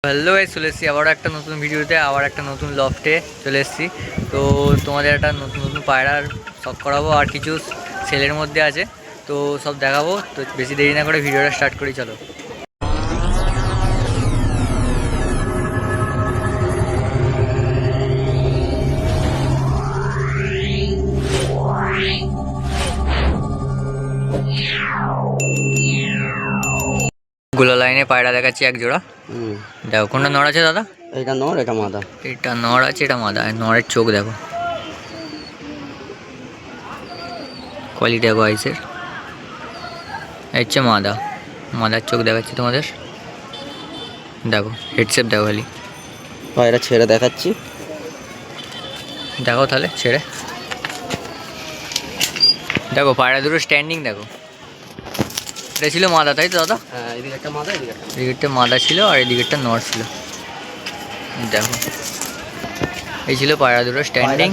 Hello guys, চলে এসেছি আবার একটা নতুন ভিডিওতে, আবার একটা নতুন লফটে চলে এসেছি। তো তোমাদের একটা নতুন নতুন পায়রার শখ করাবো, আর কিছু সেলের মধ্যে আছে, তো সব দেখাবো। তো বেশি দেরি না করে ভিডিওটা স্টার্ট করি, চলো। গুলো লাইনে পায়রা দেখাচ্ছি এক জোড়া। দেখো কোনটা নড় আছে দাদা? এটা নর, এটা মাদা। এটা নড় আছে, এটা মাদা। নড়ের চোখ দেখো, কোয়ালিটি দেখো আইসের। হচ্ছে মাদা, মাদার চোখ দেখাচ্ছি তোমাদের। দেখো হেডশেপ দেখো খালি। পায়রা ছেড়ে দেখাচ্ছি, দেখো তাহলে ছেড়ে দেখো। পায়রা দুটো স্ট্যান্ডিং দেখো। এটা ছিল মাদা, তাই তো দাদা? হ্যাঁ, এদিকে একটা মাদা, এদিকেরটা মাদা ছিল আর এদিকেরটা নড় ছিল। দেখো এই ছিল পায়রা দুটো স্ট্যান্ডিং।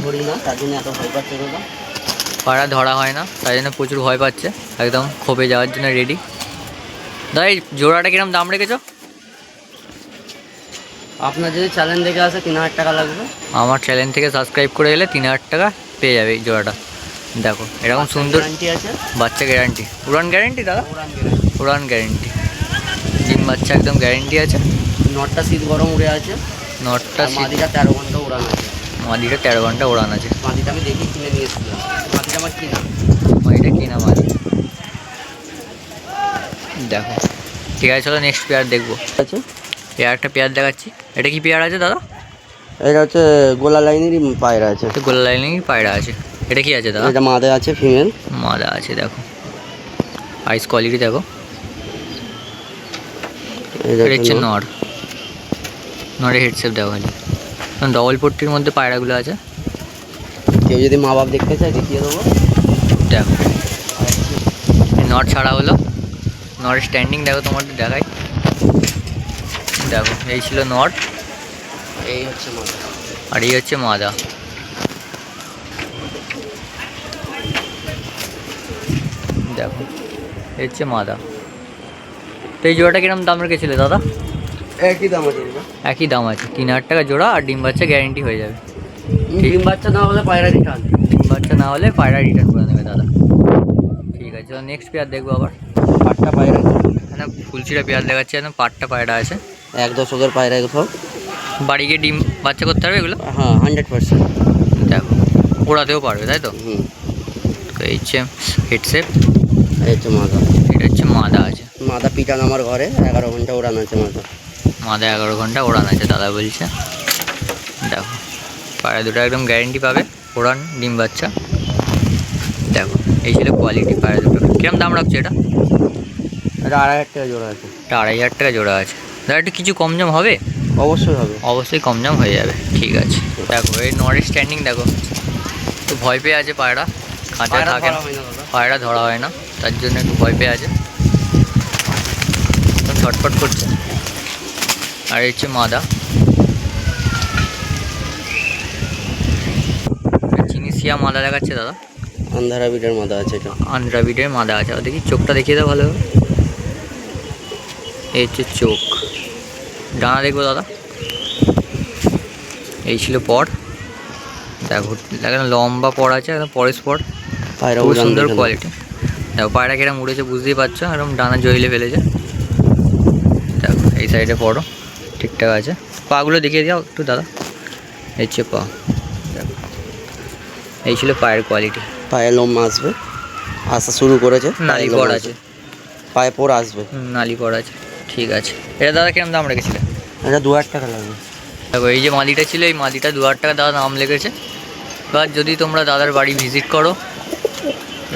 পায়রা ধরা হয় না, তাই জন্য প্রচুর ভয় পাচ্ছে, একদম খোপে যাওয়ার জন্য রেডি। দাদা এই জোড়াটা কিরম দাম রেখেছো? আপনার যদি চ্যানেল দেখে আসে 3000 টাকা লাগবে। আমার চ্যানেল থেকে সাবস্ক্রাইব করে গেলে 3000 টাকা পেয়ে যাবে এই জোড়াটা। দেখো এরকম সুন্দর আছে, বাচ্চা গ্যারান্টি। উড়ান গ্যারান্টি দাদা? উড়ান গ্যারান্টি, ডিম বাচ্চা একদম গ্যারান্টি আছে। নটটা শীত গরম উড়ে আছে, নটটা মাদিটা 13 ঘন্টা উড়ান আছে। মাদিটা 13 ঘন্টা উড়ান আছে। মাদিটা আমি দেখি কিনে নিয়ে এসেছিলাম, মাদিটা আমার কিনা। মাদিটা কিনা মাদি। দেখো ঠিক আছে, চলো নেক্সট পেয়ার দেখবো। আছে পেয়ার একটা পেয়ার দেখাচ্ছি। এটা কি পেয়ার আছে দাদা? এটা হচ্ছে গোলা লাইনেরই পায়রা আছে। গোলা লাইনেরই পায়রা আছে। এটা কি আছে দাদা? এটা মাদা আছে, ফিমেল মাদা আছে। দেখো আইস কোয়ালিটি দেখো। এটা হচ্ছে নর, নরের হেডসেপ দেখো খালি। ডবল পট্টির মধ্যে পায়রাগুলো আছে। কেউ যদি মা বাপ দেখতে চায় দেখিয়ে দেবো। দেখো নট ছাড়া হলো, নরের স্ট্যান্ডিং দেখো, তোমাদের দেখাই। দেখো এই ছিল নট, এই হচ্ছে মাদা, আর এই হচ্ছে মাদা। দেখো এই হচ্ছে মাদা। তো এই জোড়াটা কিরম দাম রেখেছিলে দাদা? একই দাম আছে। একই দাম আছে, 3000 টাকা জোড়া, আর ডিম বাচ্চা গ্যারেন্টি হয়ে যাবে। ডিম বাচ্চা না হলে পায়রা রিটার্ন। ডিম বাচ্চা না হলে পায়রা রিটার্ন করে নেবে দাদা। ঠিক আছে, নেক্সট পেয়ার দেখবো আবার। পাট্টা পায়রা, এখানে ফুলচিরা পেয়ার দেখাচ্ছে, একদম পাট্টা পায়রা আছে। এক দশকের পায়রা এগুলো। বাড়ি গিয়ে ডিম বাচ্চা করতে পারবে এগুলো? হ্যাঁ, 100%। দেখো ওড়াতেও পারবে, তাই তো? তো এই হচ্ছে হেডসেপ, এই হচ্ছে মাদা। এটা হচ্ছে মাদা আছে। মাদা পিটান আমার ঘরে 11 ঘন্টা উড়ান আছে মাদা। মাদা 11 ঘন্টা ওড়ান আছে দাদা বলছে। দেখো পায়রা দুটো একদম গ্যারেন্টি পাবে, ওড়ান ডিম বাচ্চা। দেখো এই ছিল কোয়ালিটি পায়রা দুটো। কিরম দাম রাখছো এটা? এটা 2500 টাকা জোড়া আছে। এটা 2500 টাকা জোড়া আছে দাদা। একটু কিছু কম জম হবে? অবশ্যই হবে, অবশ্যই কম জম হয়ে যাবে। ঠিক আছে, দেখো এই নরের স্ট্যান্ডিং দেখো। তো ভয় পেয়ে আছে পায়রা, খাঁচায় থাকে না, পায়রা ধরা হয় না, তার জন্য একটু ভয় পেয়ে আছে, ছটফট করছে। আর এই হচ্ছে মাদা, চিনিসিয়া মাদা দেখাচ্ছে দাদা। আন্ধারা বিটের মাদা আছে, এটা আন্দ্রাবিডের মাদা আছে। দেখি চোখটা দেখিয়ে দাও ভালো। এই হচ্ছে চোখ। ডানা দেখবো দাদা। এই ছিল পর, দেখো দেখেন লম্বা পর আছে, একদম পরের পর, পায়রা খুব সুন্দর কোয়ালিটি। দেখো পায়রা কিরম উড়েছে বুঝতেই পারছো, এরকম ডানা জইলে ফেলেছে। দেখো এই সাইডে পড়ো ঠিকঠাক আছে। পাগুলো দেখিয়ে দাও একটু দাদা। এই হচ্ছে পা। দেখো এই ছিল পায়ের কোয়ালিটি। পায়ে লোম আসবে, আসা শুরু করেছে, নালি পড় আছে, পায়ে পর আসবে। নালি পড় আছে। ঠিক আছে, এটা দাদা কিরম দাম রেখেছিলে? এটা 2000 টাকা লাগবে। দেখো এই যে মাদিটা ছিল, এই মাদিটা 2000 টাকা দাদা দাম লেগেছে। এবার যদি তোমরা দাদার বাড়ি ভিজিট করো,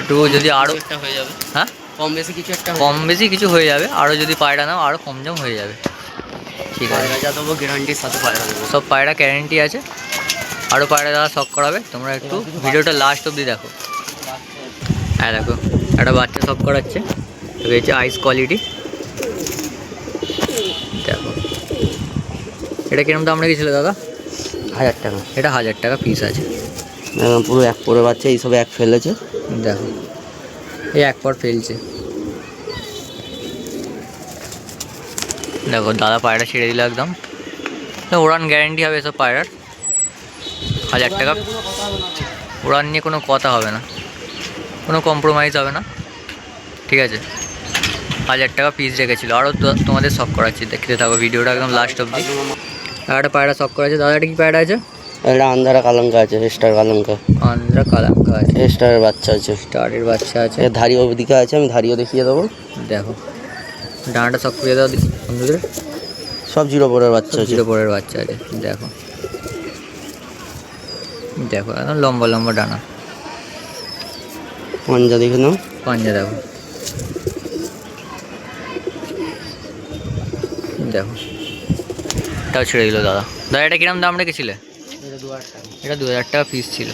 একটু যদি আরও হয়ে যাবে, হ্যাঁ কম বেশি কিছু একটা, কম বেশি কিছু হয়ে যাবে। আরও যদি পায়রা নাও আরও কম জম হয়ে যাবে। ঠিক আছে, যা দেবো গ্যারান্টির সাথে পায়রা দেবো। সব পায়রা গ্যারেন্টি আছে। আরও পায়রা দাদা শখ করাবে, তোমরা একটু ভিডিওটা লাস্ট অবধি দেখো। হ্যাঁ দেখো একটা বাচ্চা শখ করাচ্ছে। তো এই হচ্ছে আইস কোয়ালিটি। দেখো এটা কিরম দাম রেখেছিল দাদা? 1000 টাকা। এটা 1000 টাকা পিস আছে। পুরো এক পরে বাচ্চা, এইসব এক ফেলেছে। দেখো এই এক পর ফেলছে। দেখো দাদা পায়রা ছেড়ে দিল একদম, উড়ান গ্যারেন্টি হবে এসব পায়রার। 1000 টাকা উড়ান নিয়ে কোনো কথা হবে না, কোনো কম্প্রোমাইজ হবে না, ঠিক আছে। 1000 টাকা পিস রেখেছিল। আরও তোমাদের শখ করাচ্ছি, দেখতে থাকো ভিডিওটা একদম লাস্ট অবধি। আর একটা পায়রা শখ করা আছে দাদা, এটা কি পায়রা আছে? এটা আন্ধারা কালাঙ্কা আছে, স্টার কালাঙ্কা। আন্দ্রা কালাঙ্কা আছে, স্টারের বাচ্চা আছে, স্টারের বাচ্চা আছে। এর ধারি ওদিকে আছে, আমি ধারিও দেখিয়ে দেবো। দেখো ডানাটা শখ করে দাও দেখি বন্ধুদের। সব 0 বাচ্চা আছে। 0 বাচ্চা আছে, দেখো দেখো একদম লম্বা লম্বা ডানা। পাঞ্জা দেখে নাও, পাঞ্জা দেখো, দেখো এটাও ছেড়ে দিল দাদা। দাদা এটা কিরম দাম রেখেছিলে? এটা 2000 টাকা পিস ছিল।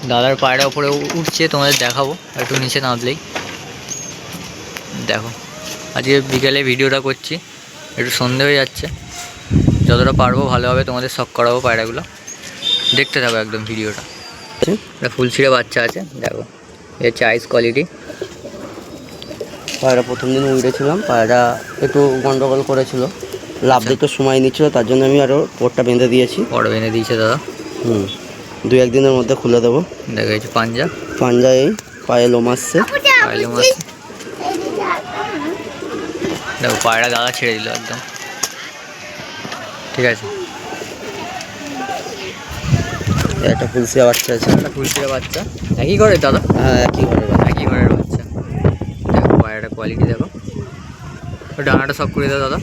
দাদার পায়রা ওপরে উঠছে, তোমাদের দেখাবো একটু নিচে নামলেই। দেখো আজকে বিকেলে ভিডিওটা করছি, একটু সন্ধে হয়ে যাচ্ছে, যতটা পারবো ভালোভাবে তোমাদের শখ করাবো পায়রাগুলো। দেখতে থাকো একদম ভিডিওটা। এটা ফুল ছিঁড়ে বাচ্চা আছে, দেখো এ হচ্ছে আইস কোয়ালিটি। পায়রা প্রথম দিন উড়েছিলাম, পায়রা একটু গন্ডগোল করেছিল, লাভ দিতে সময় নিচ্ছিল, তার জন্য আমি আরও পোটটা বেঁধে দিয়েছি। বড় বেঁধে দিয়েছে দাদা। 2-1 দিনের মধ্যে খুলে দেবো। দেখো এই যে পাঞ্জা, পাঞ্জা এই পায়ে লোম আসছে। পায়ে লোম আসছে। দেখো পায়রা দাদা ছেড়ে দিল একদম, ঠিক আছে। একটা ফুলসিয়া বাচ্চা আছে, একটা ফুলসিয়া বাচ্চা, একই ঘরে দাদা? হ্যাঁ একই ঘরে। একই ঘরের বাচ্চা। দেখো পায়রাটা কোয়ালিটি দেখো, ডানাটা সব করে দাও দাদা।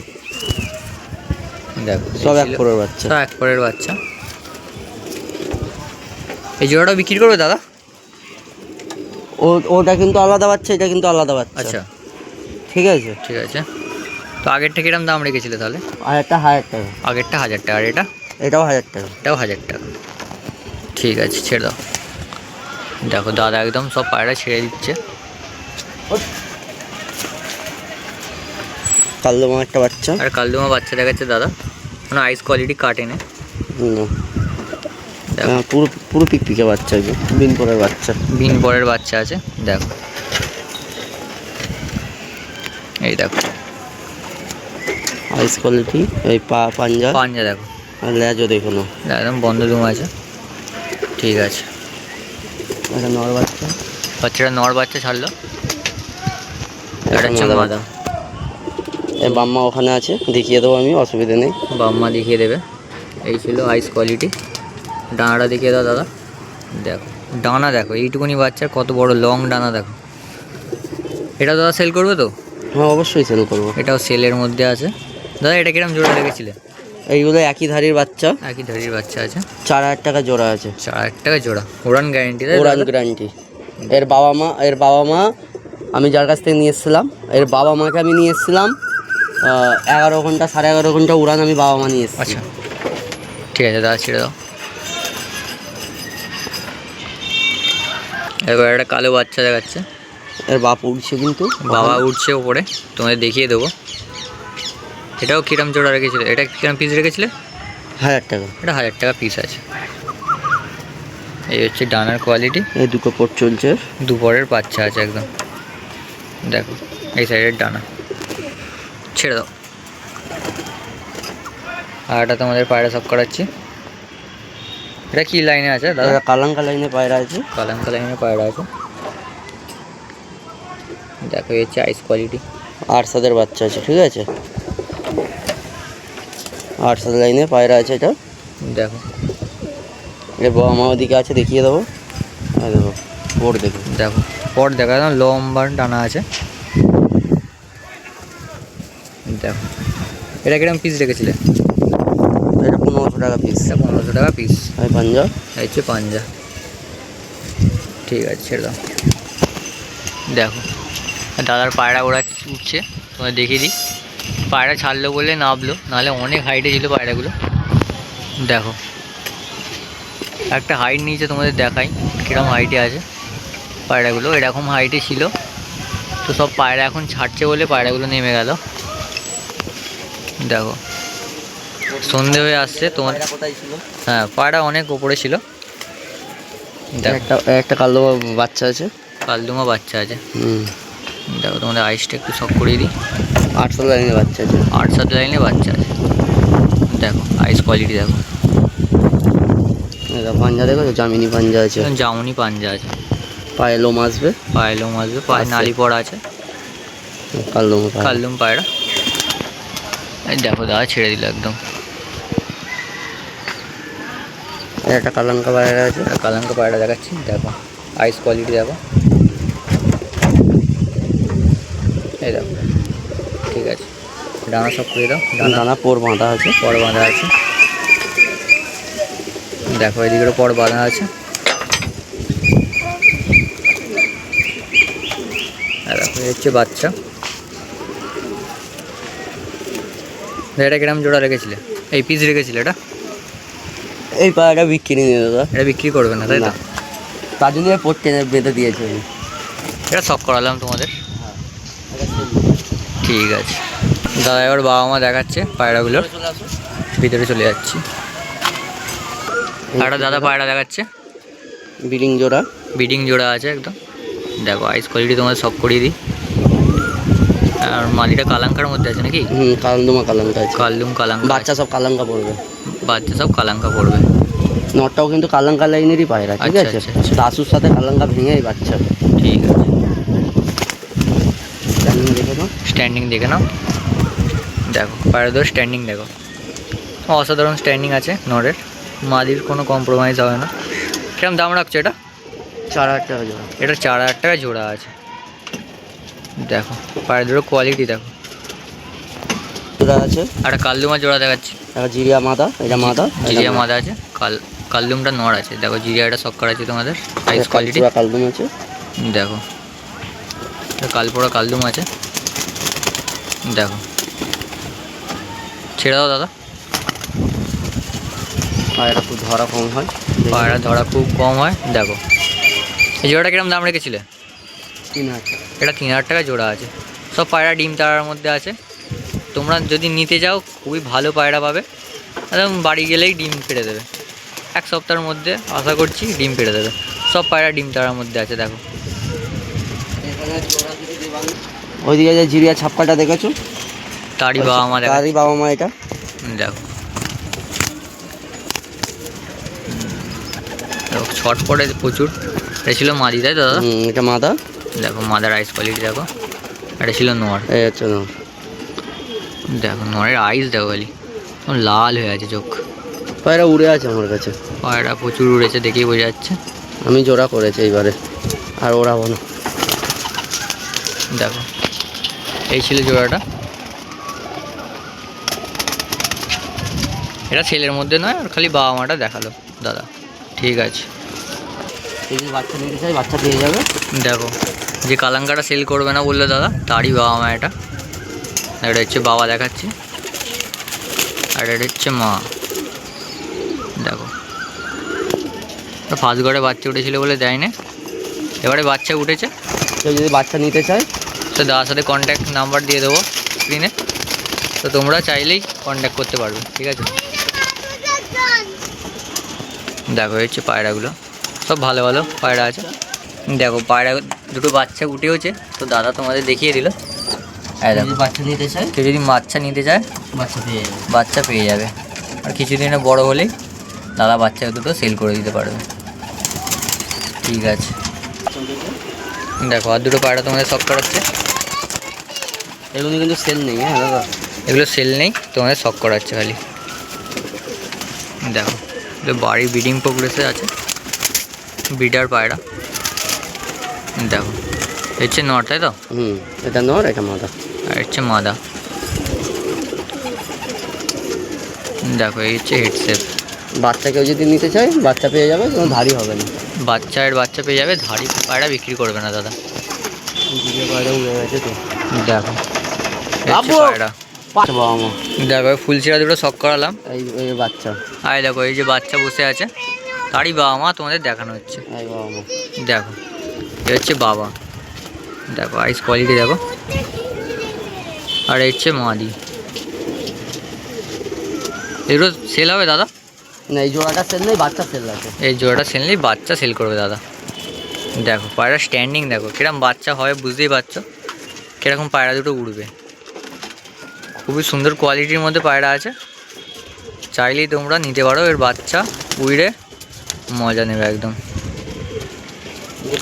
দেখো সব 1 পরের বাচ্চা, সব 1 পরের বাচ্চা। এই জোড়াটাও বিক্রি করবে দাদা? ওটা কিন্তু আলাদা বাচ্চা, এটা কিন্তু আলাদা বাচ্চা। আচ্ছা ঠিক আছে, ঠিক আছে। তো আগেরটা কিরম দাম রেখেছিলে তাহলে? আর একটা 1000 টাকা। আগেরটা 1000 টাকা, আর এটা? এটাও 1000 টাকা। এটাও 1000 টাকা। ঠিক আছে ছেড়ে দাও। দেখো দাদা একদম সব পায়রা ছেড়ে দিচ্ছে। কালদমা একটা বাচ্চা, আর কালদমা বাচ্চা দেখাচ্ছে দাদা, মানে আইস কোয়ালিটি কাটেনে। পুরো পুরো পিকপিকে বাচ্চা আছে, বিন পরের বাচ্চা। বিন পরের বাচ্চা আছে, দেখো এই দেখো আইস কোয়ালিটি। এই পাঞ্জা, পাঞ্জা দেখো, আর লেজও দেখো না, একদম বন্ধ দুম আছে, ঠিক আছে। একটা নর বাচ্চা, বাচ্চাটা নর বাচ্চা ছাড়লো। এটা হচ্ছে মাদা। এই বাম্মা ওখানে আছে, দেখিয়ে দেবো আমি, অসুবিধা নেই। বাম্মা দেখিয়ে দেবে। এই ছিল আইস কোয়ালিটি। ডানাটা দেখিয়ে দাও দাদা। দেখো ডানা দেখো, এইটুকুনি বাচ্চার কত বড় লং ডানা দেখো। এটা দাদা সেল করবে তো? হ্যাঁ অবশ্যই সেল করবো। এটাও সেলের মধ্যে আছে। দাদা এটা কিরম জোড়া রেখেছিলে? এইগুলো একই ধারির বাচ্চা, একই ধারির বাচ্চা আছে। 4000 টাকা জোড়া আছে। 4000 টাকা জোড়া, উড়ান গ্যারেন্টি? উড়ান গ্যারান্টি। এর বাবা মা আমি যার কাছ থেকে নিয়ে এসেছিলাম, এর বাবা মাকে আমি নিয়ে এসেছিলাম 11 ঘন্টা 11.5 ঘন্টা উড়ান আমি বাবা মা নিয়ে এসেছি। আচ্ছা ঠিক আছে দাদা ছেড়ে দাও। এবার একটা কালো বাচ্চা দেখাচ্ছে, এর বাপ উঠছে কিন্তু, বাবা উঠছে ওপরে, তোমাদের দেখিয়ে দেবো। এটাও কিরম জোড়া রেখেছিলে? এটা কিরম পিস রেখেছিলে? 1000 টাকা। এটা 1000 টাকা পিস আছে। এই হচ্ছে ডানার কোয়ালিটি। এই দুটো পোট চলছে, দুপরের বাচ্চা আছে একদম, দেখো এই সাইডের ডানা। ছেড়ে দাও। আর এটা তোমাদের পায়রা সব করাচ্ছি। এটা কি লাইনে আছে দাদা? কালাঙ্কা লাইনে পায়রা আছে। কালাঙ্কা লাইনে পায়রা আছে, দেখো এই হচ্ছে আইস কোয়ালিটি। 800 বাচ্চা আছে, ঠিক আছে। 800 লাইনে পায়রা আছে এটা। দেখো এর বাবা মা ওদিকে আছে, দেখিয়ে দেবো। আর দেখো পোট দেখো, দেখো পর দেখা একদম লম্বা ডানা আছে। দেখো এটা কিরম পিস রেখেছিলে? এটা 1500 টাকা পিস। এটা 1500 টাকা পিস। আর পাঞ্জা, এই হচ্ছে পাঞ্জা। ঠিক আছে ছেড়ে দাও। দেখো দাদার পায়রা ওরা উঠছে, তোমায় দেখিয়ে দিই। পায়রা ছাড়লো বলে নামলো, নাহলে অনেক হাইটে ছিল পায়রাগুলো। দেখো একটা হাইট নিয়েছে, তোমাদের দেখাই কীরকম হাইটে আছে পায়রাগুলো। এরকম হাইটে ছিল, তো সব পায়রা এখন ছাড়ছে বলে পায়রাগুলো নেমে গেল। দেখো সন্ধে হয়ে আসছে তোমার। কোথায় ছিল? হ্যাঁ পায়রা অনেক ওপরে ছিল। দেখো একটা কালো বাচ্চা আছে, কালদুমা বাচ্চা আছে। হুম। দেখো তোমাদের আইসটা একটু শক করিয়ে দিই। 800 লাইনের বাচ্চা আছে। 8-7 লাইনে বাচ্চা আছে। দেখো আইস কোয়ালিটি দেখো, এটা পাঞ্জা দেখো, জামিনি পাঞ্জা আছে, জামুনি পাঞ্জা আছে, পায়ে লোম আসবে, পায়ে লোম আসবে, পায়ে আছে। নালি পড়া আছে, কালদম কালদুম পায়রা। এই দেখো দাদা ছেড়ে দিল একদম। একটা কালাঙ্কা পায়রা আছে। একটা কালাঙ্কা পায়রা দেখাচ্ছি, দেখো আইস কোয়ালিটি দেখো, এই দেখো ঠিক আছে। ডানা সব করে দাও, ডানা পোর বাঁধা আছে, পর বাঁধা আছে, দেখো এদিকেরও পর বাঁধা আছে। আর দেখো এই হচ্ছে বাচ্চা। এটা কিরম জোড়া রেখেছিলে? এই পিস রেখেছিলে এটা? এই পায়রাটা বিক্রি নিয়ে দাদা, এটা বিক্রি করবে না তাই তো? না। তার জন্য পড়তে বেঁধে দিয়েছে আমি। এটা শখ করালাম তোমাদের। ঠিক আছে দাদা, এবার বাবা মা দেখাচ্ছে পায়রাগুলোর, ভিতরে চলে যাচ্ছি। একটা দাদা পায়রা দেখাচ্ছে, বিডিং জোড়া, বিডিং জোড়া আছে একদম। দেখো আইস কোয়ালিটি তোমাদের সব করিয়ে দিই। আর মালিটা কালাঙ্কার মধ্যে আছে নাকি? কালদমা কালাঙ্কা আছে, কালদুম কালাঙ্কা, বাচ্চা সব কালাঙ্কা পড়বে, বাচ্চা সব কালাঙ্কা পড়বে। নটটাও কিন্তু কালাঙ্কা লাইনেরই পায়রা, ঠিক আচ্ছা, আছে। আচ্ছা, আচ্ছা। দাসুর সাথে কালাঙ্কা ভেঙে এই বাচ্চা। ঠিক আছে, স্ট্যান্ডিং দেখে নাও, স্ট্যান্ডিং দেখে নাও। দেখো পায়রা ধর স্ট্যান্ডিং দেখো, অসাধারণ স্ট্যান্ডিং আছে নরের। মাদির কোনো কম্প্রোমাইজ হবে না। কিরম দাম রাখছো এটা? 4000 টাকা জোড়া। এটা 4000 টাকা জোড়া আছে। দেখো পায়রা দুটো কোয়ালিটি দেখো। জোড়া আছে, একটা কালদুমা জোড়া দেখাচ্ছি, একটা জিরিয়া মাদা, এটা মাদা, জিরিয়া মাদা আছে, কালদুমটা নড় আছে। দেখো জিরিয়াটা সক্কর আছে তোমাদের, আইস কোয়ালিটি কালদম আছে। দেখো কালপোড়া কালদুম আছে। দেখো ছেড়ে দাও দাদা, পায়রা খুব ধরা কম হয়, পায়রা ধরা খুব কম হয়। দেখো এই জোড়াটা কিরম দাম রেখেছিলে? 3000 টাকা। এটা 3000 টাকা জোড়া আছে। সব পায়রা ডিম তাড়ার মধ্যে আছে। তোমরা যদি নিতে যাও খুবই ভালো পায়রা পাবে, একদম বাড়ি গেলেই ডিম পেড়ে দেবে। 1 সপ্তাহের মধ্যে আশা করছি ডিম পেড়ে দেবে। সব পায়রা ডিম তাড়ার মধ্যে আছে। দেখো ওইদিকে যে জিরিয়া ছাপ্পাটা দেখেছো, তারই বাবা মা দেখা, তারই বাবা মা এটা। দেখো ছট পড়ে প্রচুর। এটা ছিল মাদি তাই তো দাদা? এটা মাদা। দেখো মাদার আইস কোয়ালিটি দেখো। এটা ছিল নর। এই হচ্ছে না, দেখো নরের আইস দেখো খালি লাল হয়ে আছে চোখ। পায়রা উড়ে আছে আমার কাছে, পায়রা প্রচুর উড়েছে দেখেই বোঝা যাচ্ছে। আমি জোড়া করেছি এইবারে, আর ওড়াবো না। দেখো এই ছিল জোড়াটা। এটা ছেলের মধ্যে নয়, আর খালি বাবা মাটা দেখালো দাদা। ঠিক আছে এই যে বাচ্চা নিতে চাই, বাচ্চা পেয়ে যাবে। দেখো যে কালাঙ্কাটা সেল করবে না বললো দাদা, তারই বাবা মা এটা। এটা হচ্ছে বাবা দেখাচ্ছি, আর এটা হচ্ছে মা। দেখো ফার্স্ট ঘরে বাচ্চা উঠেছিল বলে দেয় না, এবারে বাচ্চা উঠেছে। কেউ যদি বাচ্চা নিতে চায় তো দাদার সাথে কন্ট্যাক্ট নাম্বার দিয়ে দেবো স্ক্রিনে, তো তোমরা চাইলেই কন্ট্যাক্ট করতে পারবে। ঠিক আছে দেখো হচ্ছে পায়রাগুলো সব ভালো ভালো পায়রা আছে। দেখো পায়রা দুটো বাচ্চা উঠেওছে, তো দাদা তোমাদের দেখিয়ে দিল। দেখো বাচ্চা নিতে চায়, কেউ যদি বাচ্চা নিতে চায় বাচ্চা পেয়ে যাবে। বাচ্চা পেয়ে যাবে। আর কিছুদিনে বড় হলেই দাদা বাচ্চা দুটো সেল করে দিতে পারবে। ঠিক আছে দেখো আর দুটো পায়রা তোমাদের শখ করাচ্ছে। এগুলো কিন্তু সেল নেই, হ্যাঁ দাদা, এগুলো সেল নেই, তোমাদের শখ করাচ্ছে খালি। দেখো এগুলো বাড়ির ব্রিডিং প্রোগ্রেসে আছে, ব্রিডার পায়রা। দেখো হচ্ছে নর তাই তো? এটা নর, এটা মাদা, আর হচ্ছে মাদা। দেখো এই হচ্ছে হেডসেপ। বাচ্চা কেউ যদি নিতে চায় বাচ্চা পেয়ে যাবে, কোনো ধারি হবে না। বাচ্চা পেয়ে যাবে, ধাড়ি পায়রা বিক্রি করবে না দাদা। পায়রা উড়ে গেছে তো। দেখো এই হচ্ছে পায়রা। বাবা মা, দেখো ফুলচিরা দুটো শখ করালাম। এই বাচ্চা, আয় দেখো এই যে বাচ্চা বসে আছে, তারই বাবা মা তোমাদের দেখানো হচ্ছে। এই বাবা মা। দেখো এই হচ্ছে বাবা। দেখো আইস কোয়ালিটি দেখো, আর এই হচ্ছে মাদি। এগুলো সেল হবে দাদা? না এই জোড়াটা সেল নেই, বাচ্চা সেল আছে। এই জোড়াটা সেল নেই, বাচ্চা সেল করবে দাদা। দেখো পায়রা স্ট্যান্ডিং দেখো কিরকম বাচ্চা হয়, বুঝতেই পারছো কিরকম পায়রা দুটো উড়বে। খুবই সুন্দর কোয়ালিটির মধ্যে পায়রা আছে, চাইলেই তোমরা নিতে পারো। এর বাচ্চা উইড়ে মজা নেবে একদম।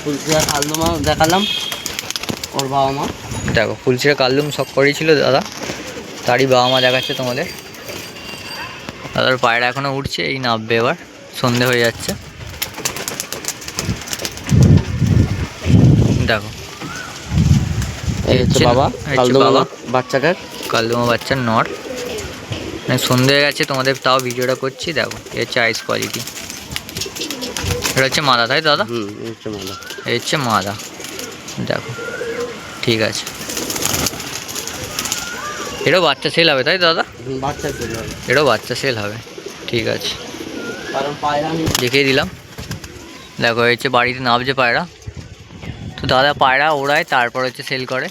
ফুলশিরা কালদমা দেখালাম, ওর বাবা মা। দেখো ফুলশিরা কালদম শখ করেছিল দাদা, তারই বাবা মা দেখাচ্ছে তোমাদের। দাদার পায়রা এখনও উঠছে, এই নামবে, এবার সন্ধে হয়ে যাচ্ছে। দেখো এই হচ্ছে বাবা, কালদমা বাচ্চাটার। কালদমা বাচ্চার নর, মানে সন্ধে হয়ে গেছে তোমাদের তাও ভিডিওটা করছি। দেখো এ হচ্ছে আইস কোয়ালিটি, এটা হচ্ছে মাদা, তাই দাদা? এই হচ্ছে মাদা, এই হচ্ছে মাদা। দেখো ঠিক আছে, এটাও বাচ্চা সেল হবে তাই দাদা? বাচ্চা ছিল, এটাও বাচ্চা সেল হবে, ঠিক আছে। কারণ পায়রা আমি দেখিয়ে দিলাম। দেখো এই হচ্ছে বাড়িতে নামছে পায়রা, তো দাদা পায়রা ওড়ায় তারপর হচ্ছে সেল করে।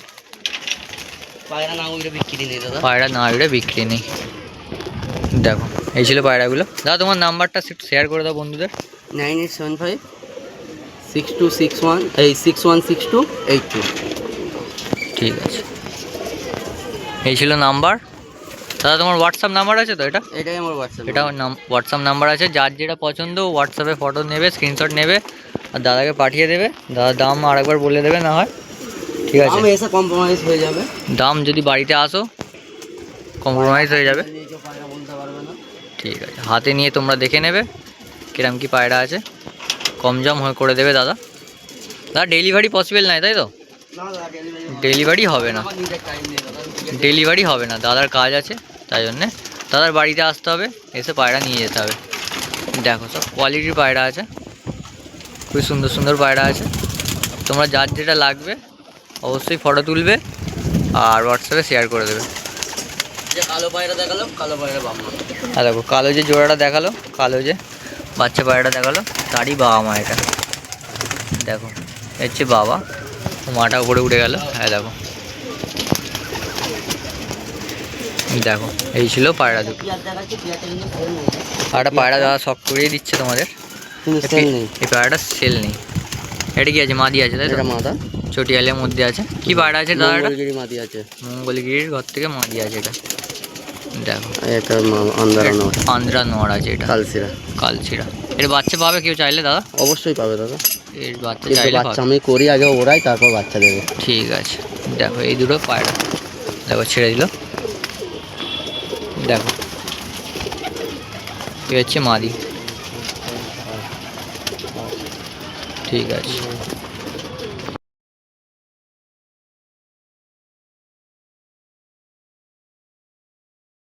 পায়রা না উড়ে বিক্রি নেই দাদা, পায়রা না উড়ে বিক্রি নেই। দেখো এই ছিল পায়রাগুলো। দাদা তোমার নাম্বারটা শেয়ার করে দাও বন্ধুদের। 987561616282। ঠিক আছে, এই ছিল নাম্বার। দাদা তোমার হোয়াটসঅ্যাপ নাম্বার আছে তো? এটাই আমার হোয়াটসঅ্যাপ, এটা হোয়াটসঅ্যাপ নাম্বার আছে। যার যেটা পছন্দ হোয়াটসঅ্যাপে ফটো নেবে, স্ক্রিনশট নেবে আর দাদাকে পাঠিয়ে দেবে। দাদার দাম আরেকবার বলে দেবে না হয়, ঠিক আছে? দাম এসে কম্প্রোমাইজ হয়ে যাবে, দাম যদি বাড়িতে আসো কম্প্রোমাইজ হয়ে যাবে, পায়রা বলতে পারবে না। ঠিক আছে। হাতে নিয়ে তোমরা দেখে নেবে কিরম কি পায়রা আছে, কম জম হয়ে করে দেবে দাদা। দাদা ডেলিভারি পসিবল নাই তাই তো? ডেলিভারি হবে না, ডেলিভারি হবে না, দাদার কাজ আছে, তাই জন্যে দাদার বাড়িতে আসতে হবে, এসে পায়রা নিয়ে যেতে হবে। দেখো সব কোয়ালিটির পায়রা আছে, খুবই সুন্দর সুন্দর পায়রা আছে। তোমরা যার যেটা লাগবে অবশ্যই ফটো তুলবে আর হোয়াটসঅ্যাপে শেয়ার করে দেবে। যে কালো পায়রা দেখালাম, কালো পায়রা বাবা মা। আর দেখো কালো যে জোড়াটা দেখালো, কালো যে বাচ্চা পায়রাটা দেখালো, তারই বাবা মা এটা। দেখো এর হচ্ছে বাবা, মাটা উপরে উঠে গেল। হ্যাঁ দেখো, দেখো এই ছিল পায়রা দুটো। আর একটা পায়রা দাদা শখ করিয়ে দিচ্ছে তোমাদের, এই পায়রাটা সেল নেই। এটা কি আছে? মাদি আছে তাই তো? মাদা চটিয়ালের মধ্যে আছে। কি পায়রা আছে দাদা? এটা মঙ্গলগিরি মাদি আছে, মঙ্গলগিরির ঘর থেকে মাদি আছে এটা। দেখো এটা আন্ধ্রা নর, আন্ধ্রা নর আছে এটা, কালশিরা। কালশিরা। এর বাচ্চা পাবে কেউ চাইলে দাদা? অবশ্যই পাবে দাদা, এর বাচ্চা কিন্তু চাইলে বাচ্চা পাবে। আমি করি আগে ওরাই, তারপর বাচ্চা দেবে। ঠিক আছে, দেখো এই দুটো পায়রা, দেখো ছেড়ে দিল। দেখো এ হচ্ছে মাদি, ঠিক আছে।